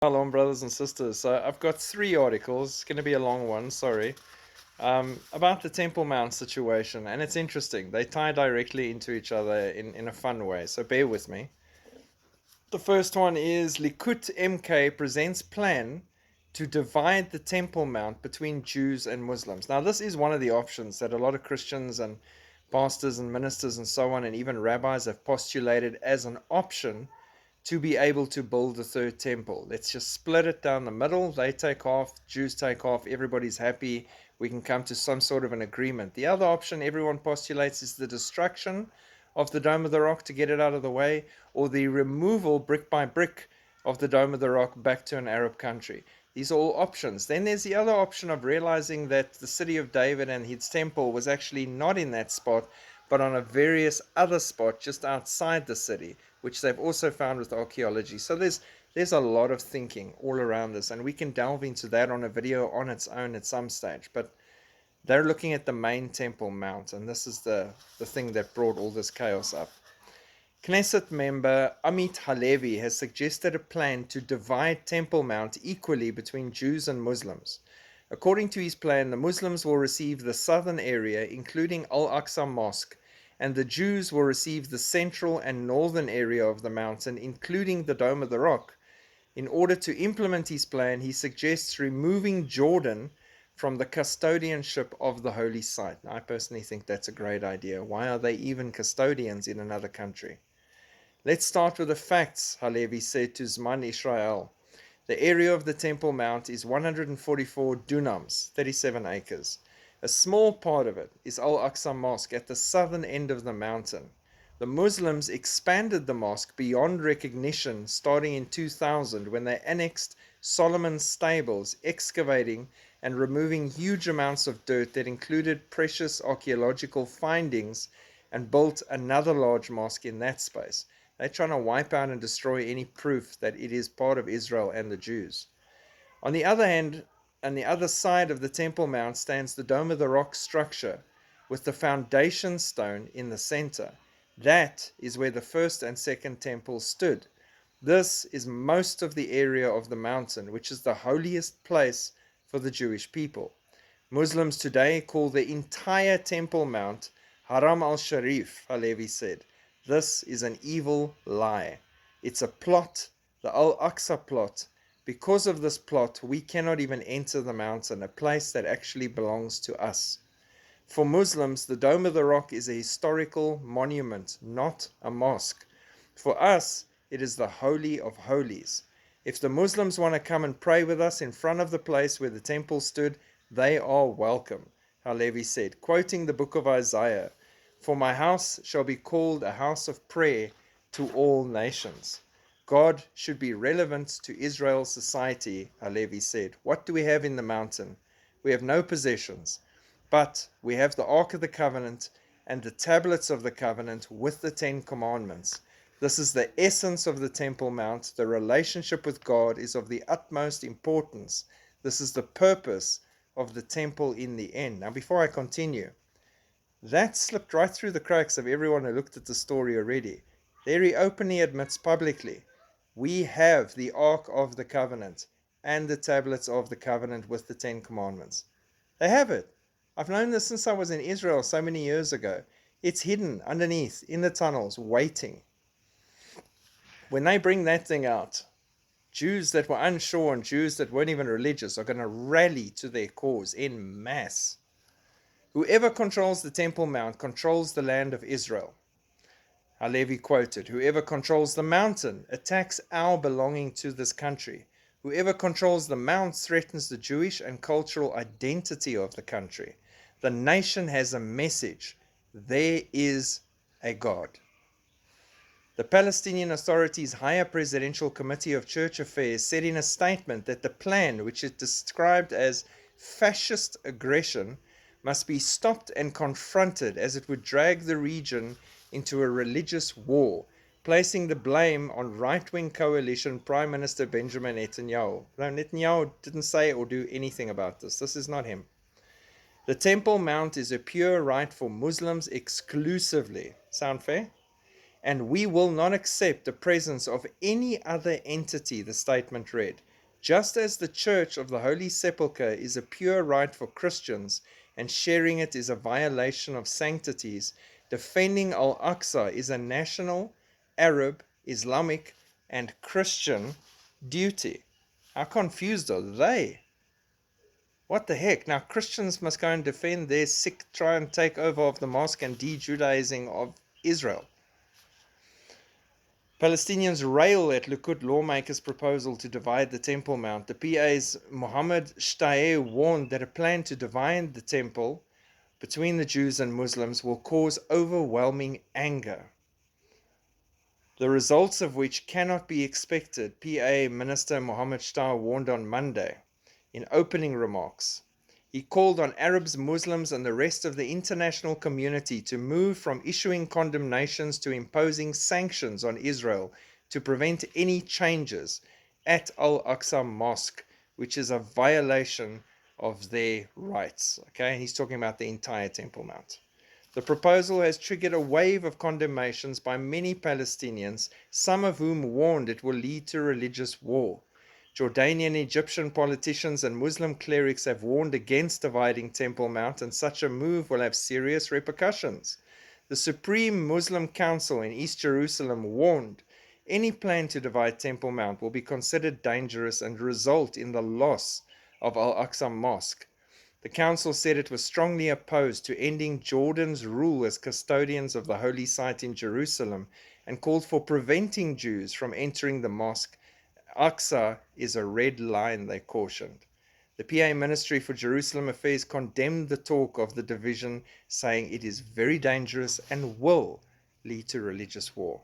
Shalom, brothers and sisters. So I've got three articles. It's going to be a long one, sorry, about the Temple Mount situation. And it's interesting. They tie directly into each other in a fun way. So bear with me. The first one is Likud MK presents plan to divide the Temple Mount between Jews and Muslims. Now, this is one of the options that a lot of Christians and pastors and ministers and so on, and even rabbis have postulated as an option to be able to build a third temple. Let's just split it down the middle. They take half, Jews take half, everybody's happy. We can come to some sort of an agreement. The other option everyone postulates is the destruction of the Dome of the Rock to get it out of the way, or the removal brick by brick of the Dome of the Rock back to an Arab country. These are all options. Then there's the other option of realizing that the city of David and his temple was actually not in that spot, but on a various other spot just outside the city, which they've also found with archaeology. So there's a lot of thinking all around this, and we can delve into that on a video on its own at some stage. But they're looking at the main Temple Mount, and this is the thing that brought all this chaos up. Knesset member Amit Halevi has suggested a plan to divide Temple Mount equally between Jews and Muslims. According to his plan, the Muslims will receive the southern area, including Al-Aqsa Mosque, and the Jews will receive the central and northern area of the mountain, including the Dome of the Rock. In order to implement his plan, he suggests removing Jordan from the custodianship of the holy site. Now, I personally think that's a great idea. Why are they even custodians in another country? Let's start with the facts, Halevi said to Zman Israel. The area of the Temple Mount is 144 dunams, 37 acres. A small part of it is Al-Aqsa Mosque at the southern end of the mountain. The Muslims expanded the mosque beyond recognition starting in 2000 when they annexed Solomon's stables, excavating and removing huge amounts of dirt that included precious archaeological findings, and built another large mosque in that space. They're trying to wipe out and destroy any proof that it is part of Israel and the Jews. On the other hand, on the other side of the Temple Mount stands the Dome of the Rock structure with the foundation stone in the center. That is where the first and second temples stood. This is most of the area of the mountain, which is the holiest place for the Jewish people. Muslims today call the entire Temple Mount Haram al-Sharif, Halevi said. This is an evil lie. It's a plot, the Al-Aqsa plot. Because of this plot, we cannot even enter the mountain, a place that actually belongs to us. For Muslims, the Dome of the Rock is a historical monument, not a mosque. For us, it is the Holy of Holies. If the Muslims want to come and pray with us in front of the place where the temple stood, they are welcome, Halevi said, quoting the book of Isaiah. For my house shall be called a house of prayer to all nations. God should be relevant to Israel's society, Halevi said. What do we have in the mountain? We have no possessions, but we have the Ark of the Covenant and the tablets of the covenant with the 10 commandments. This is the essence of the Temple Mount. The relationship with God is of the utmost importance. This is the purpose of the temple in the end. Now, before I continue, that slipped right through the cracks of everyone who looked at the story already. There he openly admits publicly, we have the Ark of the Covenant and the tablets of the covenant with the 10 commandments. They have it. I've known this since I was in Israel so many years ago. It's hidden underneath in the tunnels, waiting. When they bring that thing out, Jews that were unsure and Jews that weren't even religious are going to rally to their cause in mass. Whoever controls the Temple Mount controls the land of Israel. Halevi quoted, whoever controls the mountain attacks our belonging to this country. Whoever controls the mount threatens the Jewish and cultural identity of the country. The nation has a message. There is a God. The Palestinian Authority's Higher Presidential Committee of Church Affairs said in a statement that the plan, which is described as fascist aggression, must be stopped and confronted as it would drag the region into a religious war, placing the blame on right-wing coalition Prime Minister Benjamin Netanyahu. No, Netanyahu didn't say or do anything about this. This is not him. The Temple Mount is a pure right for Muslims exclusively. Sound fair? And we will not accept the presence of any other entity, the statement read. Just as the Church of the Holy Sepulchre is a pure right for Christians and sharing it is a violation of sanctities, defending Al-Aqsa is a national, Arab, Islamic, and Christian duty. How confused are they? What the heck? Now Christians must go and defend their sick, try and take over of the mosque and de-Judaizing of Israel. Palestinians rail at Likud lawmakers' proposal to divide the Temple Mount. The PA's Mohammed Shtayyeh warned that a plan to divide the temple between the Jews and Muslims will cause overwhelming anger, the results of which cannot be expected, PA Minister Mohammed Shtayyeh warned on Monday in opening remarks. He called on Arabs, Muslims, and the rest of the international community to move from issuing condemnations to imposing sanctions on Israel to prevent any changes at Al-Aqsa Mosque, which is a violation of their rights. Okay, he's talking about the entire Temple Mount. The proposal has triggered a wave of condemnations by many Palestinians, some of whom warned it will lead to religious war. Jordanian, Egyptian politicians and Muslim clerics have warned against dividing Temple Mount, and such a move will have serious repercussions. The Supreme Muslim Council in East Jerusalem warned any plan to divide Temple Mount will be considered dangerous and result in the loss of Al-Aqsa Mosque. The council said it was strongly opposed to ending Jordan's rule as custodians of the holy site in Jerusalem and called for preventing Jews from entering the mosque. Aqsa is a red line, they cautioned. The PA Ministry for Jerusalem Affairs condemned the talk of the division, saying it is very dangerous and will lead to religious war.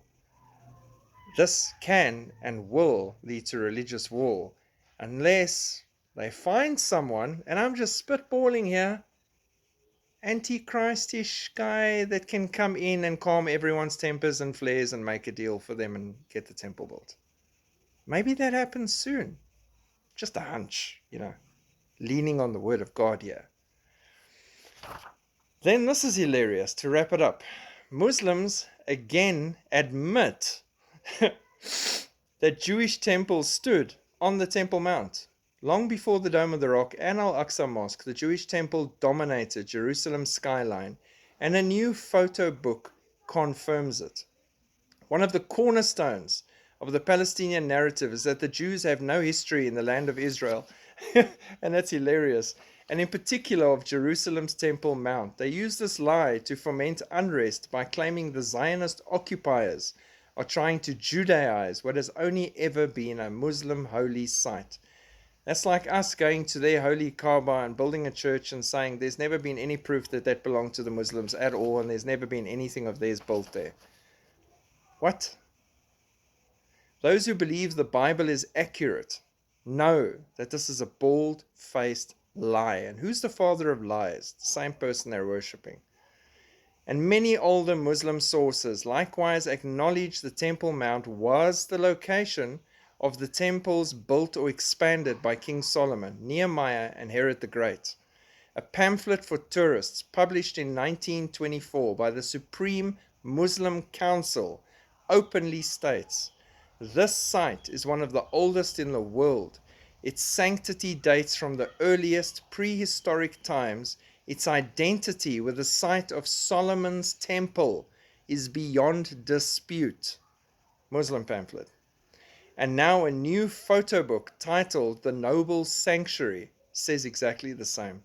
This can and will lead to religious war unless they find someone, and I'm just spitballing here, antichristish guy that can come in and calm everyone's tempers and flares and make a deal for them and get the temple built. Maybe that happens soon. Just a hunch, leaning on the word of God here. Then this is hilarious to wrap it up. Muslims again admit that Jewish temples stood on the Temple Mount. Long before the Dome of the Rock and Al-Aqsa Mosque, the Jewish temple dominated Jerusalem's skyline, and a new photo book confirms it. One of the cornerstones of the Palestinian narrative is that the Jews have no history in the land of Israel, and that's hilarious, and in particular of Jerusalem's Temple Mount. They use this lie to foment unrest by claiming the Zionist occupiers are trying to Judaize what has only ever been a Muslim holy site. That's like us going to their holy Kaaba and building a church and saying there's never been any proof that that belonged to the Muslims at all, and there's never been anything of theirs built there. What? Those who believe the Bible is accurate know that this is a bald-faced lie. And who's the father of lies? The same person they're worshipping. And many older Muslim sources likewise acknowledge the Temple Mount was the location of the temples built or expanded by King Solomon, Nehemiah, and Herod the Great. A pamphlet for tourists published in 1924 by the Supreme Muslim Council openly states, "This site is one of the oldest in the world. Its sanctity dates from the earliest prehistoric times. Its identity with the site of Solomon's temple is beyond dispute." Muslim pamphlet. And now a new photo book titled The Noble Sanctuary says exactly the same.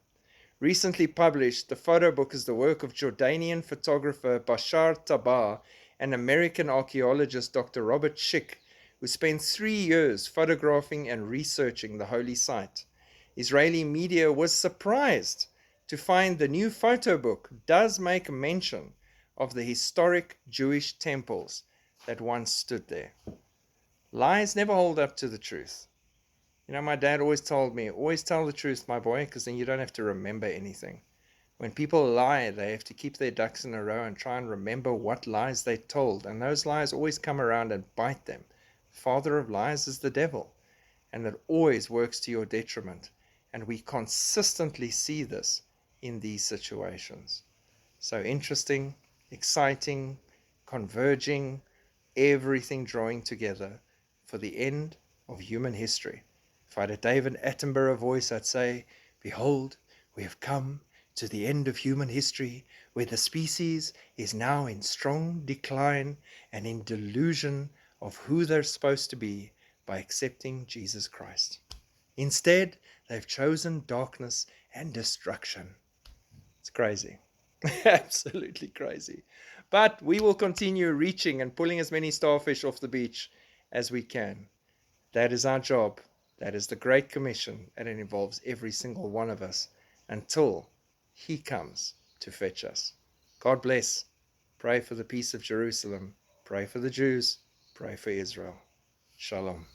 Recently published, the photo book is the work of Jordanian photographer Bashar Tabar and American archaeologist Dr. Robert Schick, who spent 3 years photographing and researching the holy site. Israeli media was surprised to find the new photo book does make mention of the historic Jewish temples that once stood there. Lies never hold up to the truth. My dad always told me, always tell the truth, my boy, because then you don't have to remember anything. When people lie, they have to keep their ducks in a row and try and remember what lies they told. And those lies always come around and bite them. Father of lies is the devil. And it always works to your detriment. And we consistently see this in these situations. So interesting, exciting, converging, everything drawing together for the end of human history. If I had a David Attenborough voice, I'd say, behold, we have come to the end of human history, where the species is now in strong decline and in delusion of who they're supposed to be by accepting Jesus Christ. Instead, they've chosen darkness and destruction. It's crazy. Absolutely crazy. But we will continue reaching and pulling as many starfish off the beach as we can. That is our job. That is the Great Commission, and it involves every single one of us until He comes to fetch us. God bless. Pray for the peace of Jerusalem. Pray for the Jews. Pray for Israel. Shalom.